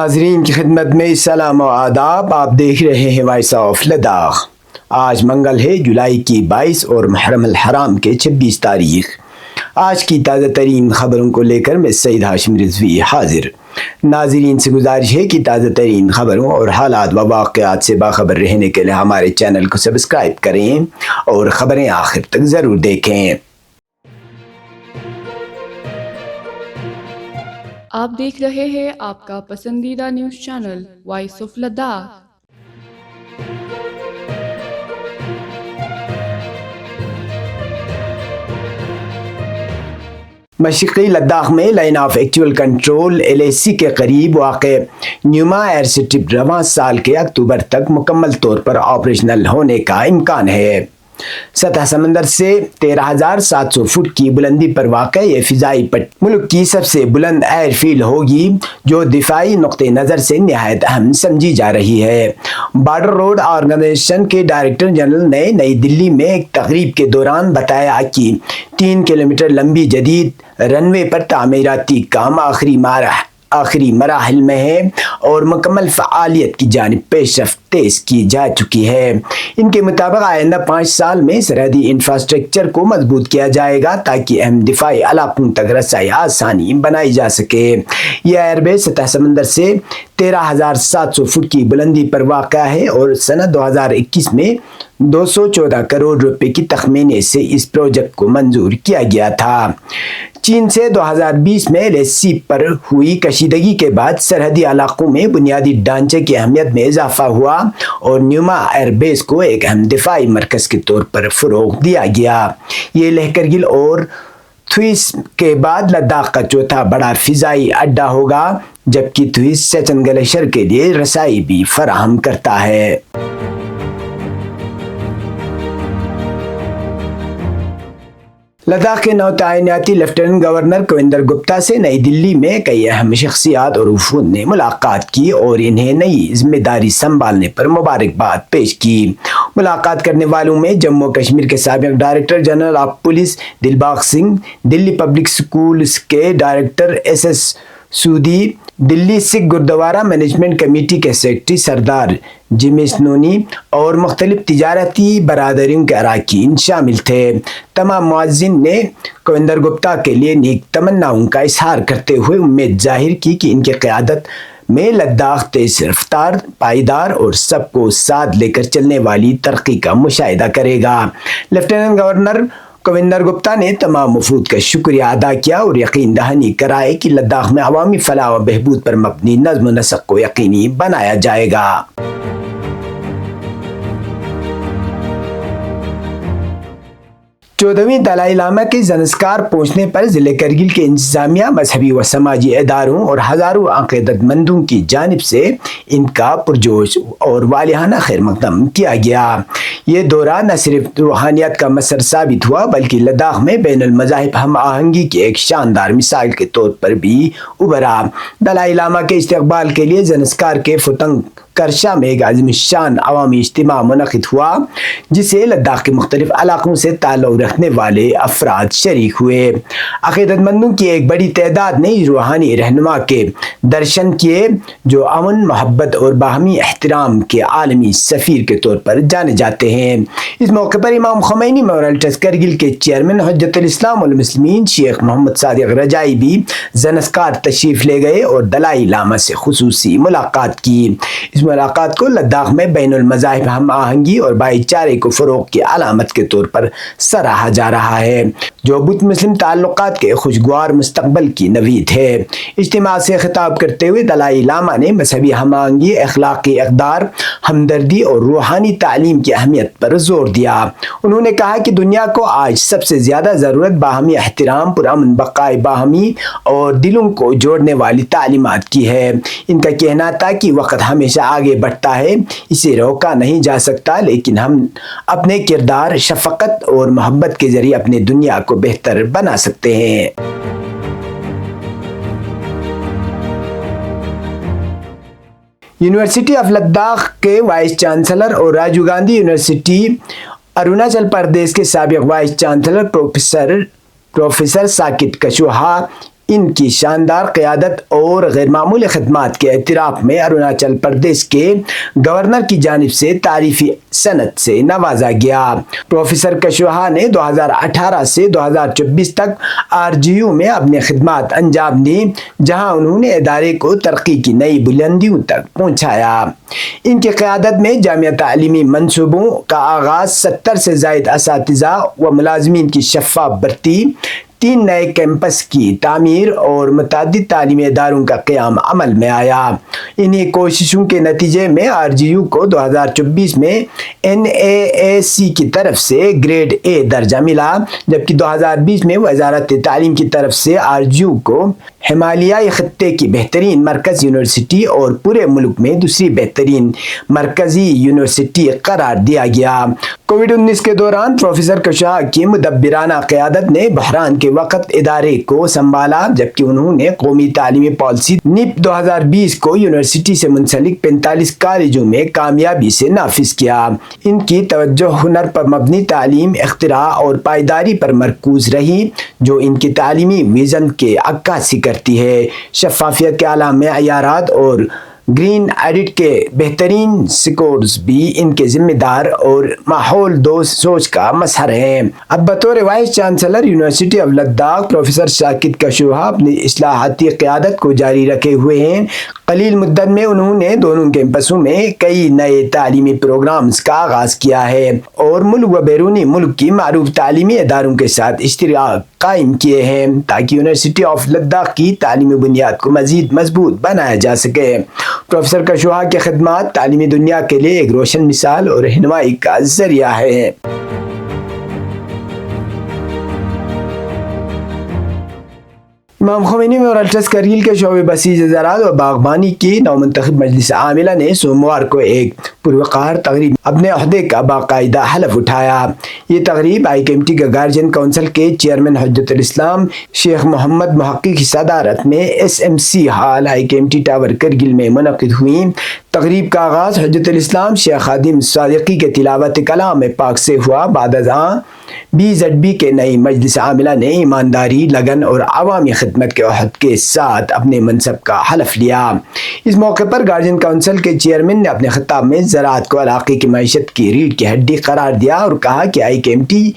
ناظرین کی خدمت میں سلام و آداب. آپ دیکھ رہے ہیں وائس آف لداخ. آج منگل ہے، جولائی کی 22 اور محرم الحرام کے 26 تاریخ. آج کی تازہ ترین خبروں کو لے کر میں سعید ہاشم رضوی حاضر. ناظرین سے گزارش ہے کہ تازہ ترین خبروں اور حالات و واقعات سے باخبر رہنے کے لیے ہمارے چینل کو سبسکرائب کریں اور خبریں آخر تک ضرور دیکھیں. آپ دیکھ رہے ہیں آپ کا پسندیدہ news channel voice of Ladakh. مشرقی لداخ میں line of actual control LAC کے قریب واقع نیوما ایئر اسٹرپ رواں سال کے اکتوبر تک مکمل طور پر آپریشنل ہونے کا امکان ہے. سطح سمندر سے 13,700 فٹ کی بلندی پر واقع یہ فضائی پٹی ملک کی سب سے بلند ایئر فیلڈ ہوگی، جو دفاعی نقطہ نظر سے نہایت اہم سمجھی جا رہی ہے. بارڈر روڈ آرگنائزیشن کے ڈائریکٹر جنرل نے نئی دلی میں ایک تقریب کے دوران بتایا کہ 3 کلومیٹر لمبی جدید رن وے پر تعمیراتی کام آخری مراحل میں ہے اور مکمل فعالیت کی جانب پیش رفت تیز کی جا چکی ہے. ان کے مطابق آئندہ 5 سال میں سرحدی انفراسٹرکچر کو مضبوط کیا جائے گا تاکہ اہم دفاعی علاقوں تک رسائی آسانی بنائی جا سکے. یہ ایئر بیس سطح سمندر سے 13,700 فٹ کی بلندی پر واقع ہے اور سنہ 2021 میں 214 کروڑ روپے کی تخمینے سے اس پروجیکٹ کو منظور کیا گیا تھا. چین سے 2020 میں LAC پر ہوئی کشیدگی کے بعد سرحدی علاقوں میں بنیادی ڈھانچے کی اہمیت میں اضافہ ہوا اور نیوما ایئر بیس کو ایک اہم دفاعی مرکز کے طور پر فروغ دیا گیا. یہ لہکرگل اور تھوئیس کے بعد لداخ کا چوتھا بڑا فضائی اڈہ ہوگا، جبکہ تھوئیس سیچن گلیشیر کے لیے رسائی بھی فراہم کرتا ہے. لداخ کے نو تعیناتی لیفٹیننٹ گورنر کویندر گپتا سے نئی دلی میں کئی اہم شخصیات اور وفود نے ملاقات کی اور انہیں نئی ذمہ داری سنبھالنے پر مبارکباد پیش کی. ملاقات کرنے والوں میں جموں کشمیر کے سابق director general of police Dilbagh Singh, Delhi public schools کے ڈائریکٹر SS سودی، دلی سکھ گردوارہ مینجمنٹ کمیٹی کے سیکرٹری سردار جیمس نونی اور مختلف تجارتی برادریوں کے اراکین شامل تھے. تمام معززین نے کویندر گپتا کے لیے نیک تمناؤں کا اظہار کرتے ہوئے امید ظاہر کی کہ ان کی قیادت میں لداخ تیز رفتار، پائیدار اور سب کو ساتھ لے کر چلنے والی ترقی کا مشاہدہ کرے گا. لیفٹیننٹ گورنر کویندر گپتا نے تمام وفود کا شکریہ ادا کیا اور یقین دہانی کرائے کہ لداخ میں عوامی فلاح و بہبود پر مبنی نظم و نسق کو یقینی بنایا جائے گا. 14ویں دلائی لاما کے زنسکار پہنچنے پر ضلع کرگل کے انتظامیہ، مذہبی و سماجی اداروں اور ہزاروں عقیدت مندوں کی جانب سے ان کا پرجوش اور والہانہ خیر مقدم کیا گیا. یہ دورہ نہ صرف روحانیت کا مظہر ثابت ہوا بلکہ لداخ میں بین المذاہب ہم آہنگی کی ایک شاندار مثال کے طور پر بھی ابھرا. دلائی لاما کے استقبال کے لیے زنسکار کے فتنگ کرشا میں ایک عظیم الشان عوامی اجتماع منعقد ہوا، جسے لداخ کے مختلف علاقوں سے تعلق رکھنے والے افراد شریک ہوئے. عقیدت مندوں کی ایک بڑی تعداد نے روحانی رہنما کے درشن کیے، جو امن، محبت اور باہمی احترام کے عالمی سفیر کے طور پر جانے جاتے ہیں. اس موقع پر امام خمینی میموریل ٹرسٹ کرگل کے چیئرمین حجت الاسلام والمسلمین شیخ محمد صادق رجائی بھی زنسکار تشریف لے گئے اور دلائی لاما سے خصوصی ملاقات کی. اس ملاقات کو لداخ میں بین المذاہب ہم آہنگی اور بھائی چارے کو فروغ کی علامت کے طور پر سراہا جا رہا ہے، جو بدھ مسلم تعلقات کے خوشگوار مستقبل کی نوید ہے. اجتماع سے خطاب کرتے ہوئے دلائی لاما نے مذہبی ہم آہنگی، اخلاقی اقدار، ہمدردی اور روحانی تعلیم کی اہمیت پر زور دیا. انہوں نے کہا کہ دنیا کو آج سب سے زیادہ ضرورت باہمی احترام، پرامن بقائے باہمی اور دلوں کو جوڑنے والی تعلیمات کی ہے. ان کا کہنا تھا کہ وقت ہمیشہ آگے بڑھتا ہے، اسے روکا نہیں جا سکتا، لیکن ہم اپنے کردار، شفقت اور محبت کے ذریعے اپنی دنیا کو بہتر بنا سکتے ہیں. یونیورسٹی آف لداخ کے وائس چانسلر اور راجیو گاندھی یونیورسٹی اروناچل پردیش کے سابق vice chancellor professor Saket Kushwaha ان کی شاندار قیادت اور غیر معمولی خدمات کے اعتراف میں اروناچل پردیش کے گورنر کی جانب سے تعریفی سند سے نوازا گیا۔ پروفیسر کشواہا نے 2018 سے 2024 تک RGU میں اپنی خدمات انجام دی، جہاں انہوں نے ادارے کو ترقی کی نئی بلندیوں تک پہنچایا۔ ان کی قیادت میں جامعہ تعلیمی منصوبوں کا آغاز، 70 سے زائد اساتذہ و ملازمین کی شفاف بھرتی، 3 نئے کیمپس کی تعمیر اور متعدد تعلیمی اداروں کا قیام عمل میں آیا۔ انہی کوششوں کے نتیجے میں RGU کو 2024 میں NAAC کی طرف سے گریڈ A درجہ ملا، جبکہ 2020 میں وزارت تعلیم کی طرف سے RGU کو ہمالیائی خطے کی بہترین مرکز یونیورسٹی اور پورے ملک میں دوسری بہترین مرکزی یونیورسٹی قرار دیا گیا۔ کووڈ-19 کے دوران پروفیسر کشواہا کی مدبرانہ قیادت نے بحران کے وقت ادارے کو سنبھالا، جبکہ انہوں نے قومی تعلیمی پالیسی NIP 2020 کو یونیورسٹی سے منسلک 45 کالجوں میں کامیابی سے نافذ کیا۔ ان کی توجہ ہنر پر مبنی تعلیم، اختراع اور پائیداری پر مرکوز رہی، جو ان کی تعلیمی ویژن کے عکاسی کرتی ہے۔ شفافیت کے اعلیٰ معیارات اور گرین ایڈٹ کے بہترین سکورز بھی ان کے ذمہ دار اور ماحول دوست سوچ کا مظہر ہیں۔ اب بطور vice chancellor university of Ladakh professor Saket Kushwaha اپنی اصلاحاتی قیادت کو جاری رکھے ہوئے ہیں۔ قلیل مدت میں انہوں نے دونوں کیمپسوں میں کئی نئے تعلیمی پروگرامز کا آغاز کیا ہے اور ملک و بیرونی ملک کی معروف تعلیمی اداروں کے ساتھ اشتراک قائم کیے ہیں، تاکہ یونیورسٹی آف لداخ کی تعلیمی بنیاد کو مزید مضبوط بنایا جا سکے۔ پروفیسر کشواہا کی خدمات تعلیمی دنیا کے لیے ایک روشن مثال اور رہنمائی کا ذریعہ ہے۔ امام خمینی میں اور الٹرس کرگل کے شعبے بسیج زراعت و باغبانی کی نومنتخب مجلس عاملہ نے سوموار کو ایک پروقار تقریب اپنے عہدے کا باقاعدہ حلف اٹھایا۔ یہ تقریب IKMT کے گارجین کونسل کے چیئرمین حجت الاسلام شیخ محمد محقق کی صدارت میں SMC hall IKMT tower Kargil میں منعقد ہوئی۔ تقریب کا آغاز حجت الاسلام شیخ خادم صادقی کے تلاوت کلام پاک سے ہوا۔ بعد ازاں BZB کے نئی مجلس عاملہ نے ایمانداری، لگن اور عوامی خدمت کے عہد کے ساتھ اپنے منصب کا حلف لیا۔ اس موقع پر گارجین کونسل کے چیئرمین نے اپنے خطاب میں زراعت کو علاقے کی معیشت کی ریڑھ کی ہڈی قرار دیا اور کہا کہ IKMT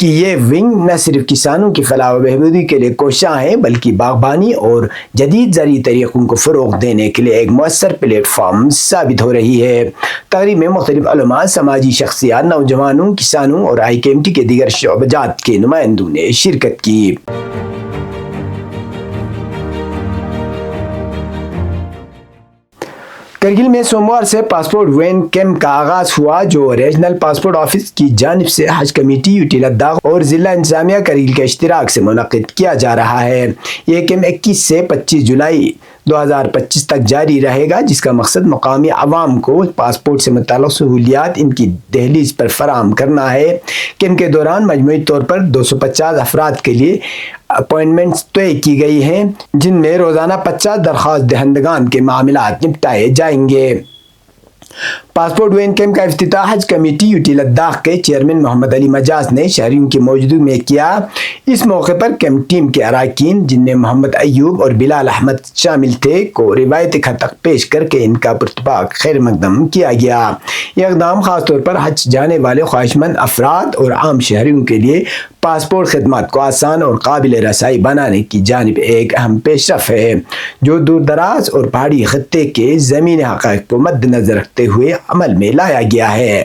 کہ یہ ونگ نہ صرف کسانوں کی فلاح و بہبودی کے لیے کوشاں ہے، بلکہ باغبانی اور جدید زرعی طریقوں کو فروغ دینے کے لیے ایک مؤثر پلیٹ فارم ثابت ہو رہی ہے۔ تقریب میں مختلف علماء، سماجی شخصیات، نوجوانوں، کسانوں اور IKMT کے دیگر شعبجات کے نمائندوں نے شرکت کی۔ کرگل میں سوموار سے پاسپورٹ وین کیمپ کا آغاز ہوا، جو ریجنل پاسپورٹ آفس کی جانب سے حج کمیٹی UT لداخ اور ضلع انتظامیہ کرگل کے اشتراک سے منعقد کیا جا رہا ہے۔ یہ کیمپ 21 سے 25 جولائی 2025 تک جاری رہے گا، جس کا مقصد مقامی عوام کو پاسپورٹ سے متعلق سہولیات ان کی دہلیز پر فراہم کرنا ہے۔ کیمپ کے دوران مجموعی طور پر 250 افراد کے لیے اپائنٹمنٹس طے کی گئی ہیں، جن میں روزانہ 50 درخواست دہندگان کے معاملات نپٹائے جائیں گے۔ پاسپورٹ وین کیمپ کا افتتاح حج کمیٹی UT لداخ کے چیئرمین محمد علی مجاز نے شہریوں کی موجودگی میں کیا۔ اس موقع پر کیمپ ٹیم کے اراکین، جن میں محمد ایوب اور بلال احمد شامل تھے، کو روایتی خطک پیش کر کے ان کا پرتپاک خیر مقدم کیا گیا۔ یہ اقدام خاص طور پر حج جانے والے خواہشمند افراد اور عام شہریوں کے لیے پاسپورٹ خدمات کو آسان اور قابل رسائی بنانے کی جانب ایک اہم پیش رفت ہے، جو دور دراز اور پہاڑی خطے کے زمینی حقائق کو مد نظر رکھتے ہوئے عمل میں لایا گیا ہے۔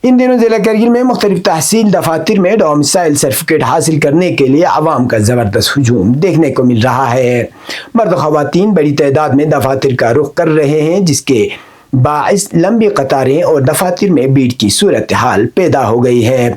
ان دنوں ضلع کرگل میں مختلف تحصیل دفاتر میں ڈومسائل سرٹیفکیٹ حاصل کرنے کے لیے عوام کا زبردست ہجوم دیکھنے کو مل رہا ہے۔ مرد و خواتین بڑی تعداد میں دفاتر کا رخ کر رہے ہیں، جس کے باعث لمبی قطاریں اور دفاتر میں بھیڑ کی صورتحال پیدا ہو گئی ہے۔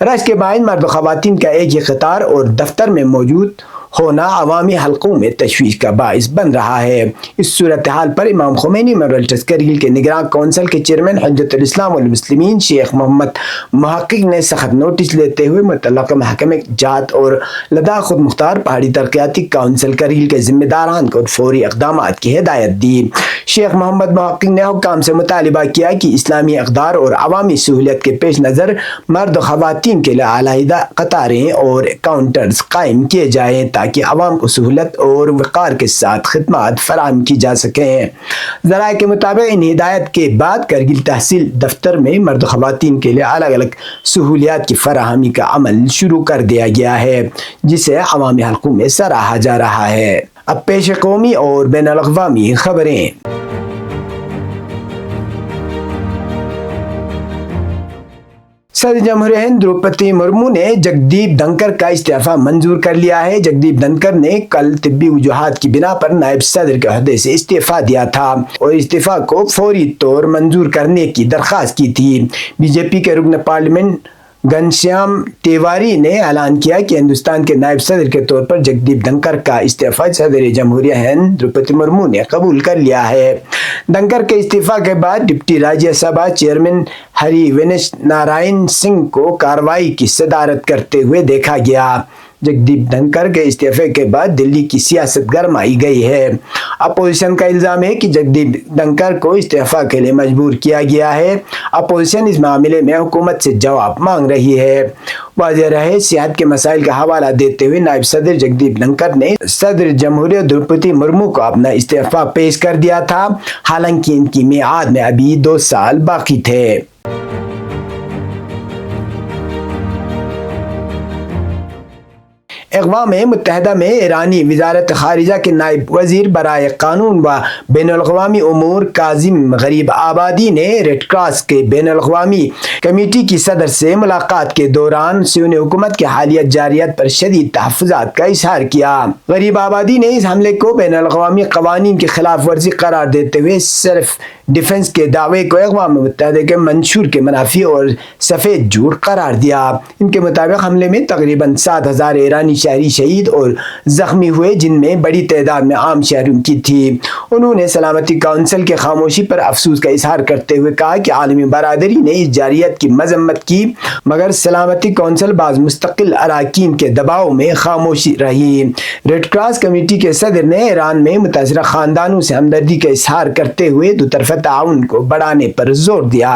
رش کے باعث مرد و خواتین کا ایک ہی قطار اور دفتر میں موجود ہونا عوامی حلقوں میں تشویش کا باعث بن رہا ہے۔ اس صورتحال پر امام خمینی میموریل ٹرسٹ کرگل کے نگراں کونسل کے چیئرمین حجت الاسلام والمسلمین شیخ محمد محقق نے سخت نوٹس لیتے ہوئے متعلقہ محکمہ جات اور لداخ خود مختار پہاڑی ترقیاتی کونسل کرگل کے ذمہ داران کو فوری اقدامات کی ہدایت دی۔ شیخ محمد محقق نے حکام سے مطالبہ کیا کہ اسلامی اقدار اور عوامی سہولت کے پیش نظر مرد و خواتین کے لیے علیحدہ قطاریں اور کاؤنٹرز قائم کیے جائیں تاکہ عوام کو سہولت اور وقار کے ساتھ خدمات فراہم کی جا سکیں۔ ذرائع کے مطابق ان ہدایت کے بعد کرگل تحصیل دفتر میں مرد و خواتین کے لیے الگ الگ سہولیات کی فراہمی کا عمل شروع کر دیا گیا ہے، جسے عوامی حلقوں میں سراہا جا رہا ہے۔ اب پیش قومی اور بین الاقوامی خبریں۔ صدر جمہوریہ ہند دروپدی مرمو نے جگدیپ دھنکر کا استعفیٰ منظور کر لیا ہے۔ جگدیپ دھنکر نے کل طبی وجوہات کی بنا پر نائب صدر کے عہدے سے استعفیٰ دیا تھا اور استعفیٰ کو فوری طور منظور کرنے کی درخواست کی تھی۔ بی جے پی کے رکن پارلیمنٹ گھنشیام تیواری نے اعلان کیا کہ ہندوستان کے نائب صدر کے طور پر جگدیپ دھنکر کا استعفیٰ صدر جمہوریہ ہند دروپدی مرمو نے قبول کر لیا ہے۔ دھنکر کے استعفیٰ کے بعد ڈپٹی راجیہ سبھا چیئرمین ہری ونش نارائن سنگھ کو کارروائی کی صدارت کرتے ہوئے دیکھا گیا۔ جگدیپ دھنکر کے استعفے کے بعد دلی کی سیاست گرمائی گئی ہے۔ اپوزیشن کا الزام ہے کہ جگدیپ دھنکر کو استعفیٰ کے لیے مجبور کیا گیا ہے۔ اپوزیشن اس معاملے میں حکومت سے جواب مانگ رہی ہے۔ واضح رہے، صحت کے مسائل کا حوالہ دیتے ہوئے نائب صدر جگدیپ دھنکر نے صدر جمہوریہ دروپدی مرمو کو اپنا استعفیٰ پیش کر دیا تھا، حالانکہ ان کی میعاد میں ابھی 2 سال باقی تھے۔ اقوام متحدہ میں ایرانی وزارت خارجہ کے نائب وزیر برائے قانون و بین الاقوامی امور کاظم غریب آبادی نے ریڈ کراس کے بین الاقوامی کمیٹی کی صدر سے ملاقات کے دوران صہیونی حکومت کی حالیہ جارحیت پر شدید تحفظات کا اظہار کیا۔ غریب آبادی نے اس حملے کو بین الاقوامی قوانین کی خلاف ورزی قرار دیتے ہوئے سیلف ڈیفنس کے دعوے کو اقوام متحدہ کے منشور کے منافی اور سفید جھوٹ قرار دیا۔ ان کے مطابق حملے میں تقریباً 7,000 ایرانی شہری شہید اور زخمی ہوئے، جن میں بڑی تعداد میں عام شہریوں کی تھی۔ انہوں نے سلامتی کونسل کی خاموشی پر افسوس کا اظہار کرتے ہوئے کہا کہ عالمی برادری نے اس جارحیت کی مذمت کی، مگر سلامتی کونسل بعض مستقل اراکین کے دباؤ میں خاموشی رہی۔ ریڈ کراس کمیٹی کے صدر نے ایران میں متاثرہ خاندانوں سے ہمدردی کا اظہار کرتے ہوئے دو طرفہ تعاون کو بڑھانے پر زور دیا۔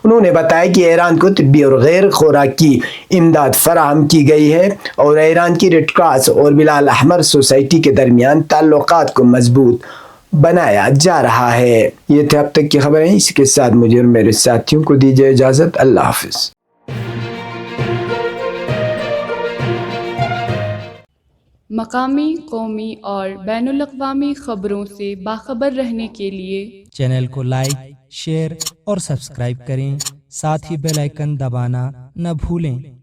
انہوں نے بتایا کہ ایران کو طبی اور غیر خوراکی امداد فراہم کی گئی ہے اور ایران کی ریڈ کراس اور بلال احمر سوسائٹی کے درمیان تعلقات کو مضبوط بنایا جا رہا ہے۔ یہ تھے اب تک کی خبریں، اس کے ساتھ مجھے اور میرے ساتھیوں کو دیجیے اجازت۔ اللہ حافظ۔ مقامی، قومی اور بین الاقوامی خبروں سے باخبر رہنے کے لیے چینل کو لائک، شیئر اور سبسکرائب کریں، ساتھ ہی بیل آئیکن دبانا نہ بھولیں۔